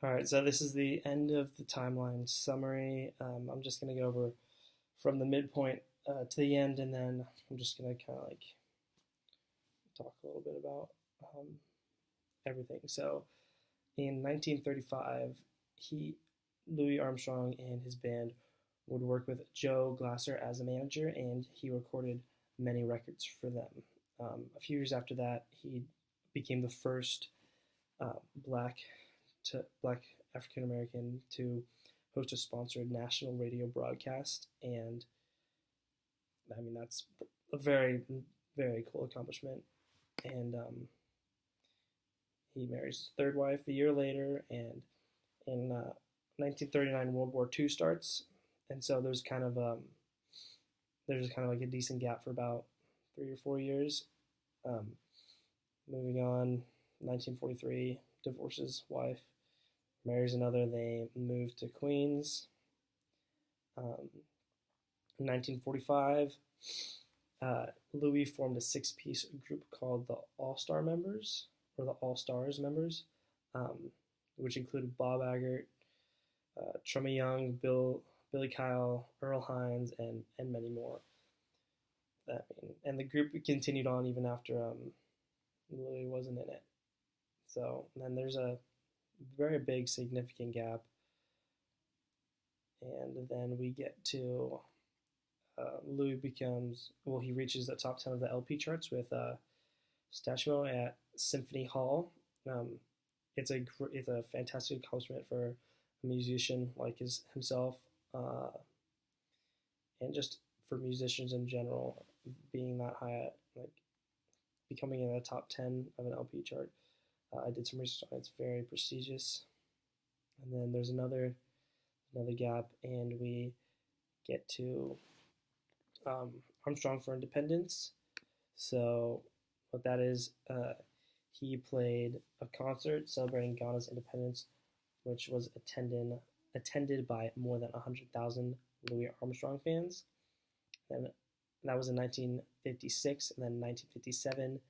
All right, so this is the end of the timeline summary. I'm just going to go over from the midpoint to the end, and then I'm just going to kind of like talk a little bit about um, everything. So in 1935, Louis Armstrong and his band would work with Joe Glasser as a manager, and he recorded many records for them. A few years after that, he became the first black African American to host a sponsored national radio broadcast, and I mean that's a very very cool accomplishment. And he marries his third wife a year later, and in 1939 World War II starts, and so there's kind of like a decent gap for about 3 or 4 years. Moving on, 1943 divorces wife, marries another. They moved to Queens. In 1945, Louis formed a six-piece group called the All-Star Members, or the All-Stars Members, which included Bob Agert, Trumma Young, Billy Kyle, Earl Hines, and many more. And the group continued on even after Louis wasn't in it. So then there's a very big significant gap, and then we get to Louis he reaches the top 10 of the LP charts with Stashmo at Symphony Hall. It's a fantastic accomplishment for a musician like himself, and just for musicians in general, being that high at becoming in the top 10 of an LP chart. I did some research on it. It's very prestigious. And then there's another gap, and we get to Armstrong for Independence. So what that is, he played a concert celebrating Ghana's independence, which was attended by more than 100,000 Louis Armstrong fans. And that was in 1956, and then in 1957,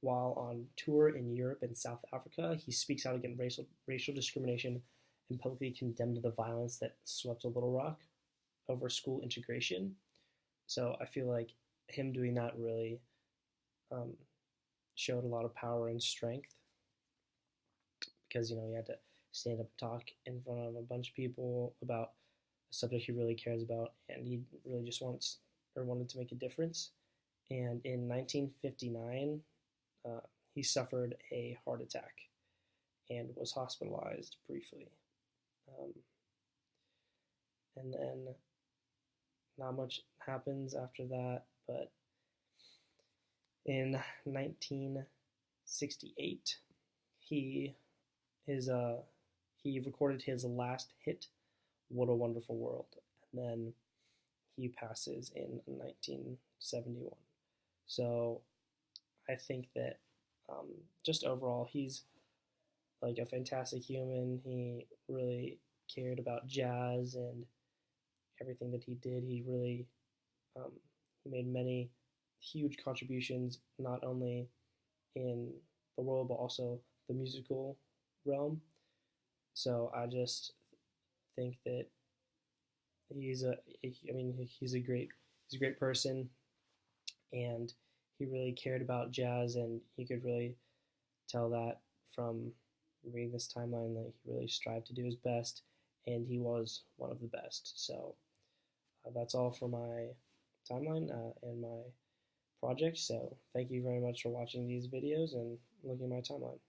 while on tour in Europe and South Africa, he speaks out against racial discrimination and publicly condemned the violence that swept Little Rock over school integration. So I feel like him doing that really showed a lot of power and strength, because he had to stand up and talk in front of a bunch of people about a subject he really cares about, and he really just wanted to make a difference. And in 1959, he suffered a heart attack and was hospitalized briefly. And then not much happens after that, but in 1968, he recorded his last hit, "What a Wonderful World," and then he passes in 1971. So I think that just overall, he's like a fantastic human. He really cared about jazz and everything that he did. He really he made many huge contributions, not only in the world but also the musical realm. So I just think that he's a great person, and he really cared about jazz, and you could really tell that from reading this timeline that he really strived to do his best, and he was one of the best. So that's all for my timeline and my project. So thank you very much for watching these videos and looking at my timeline.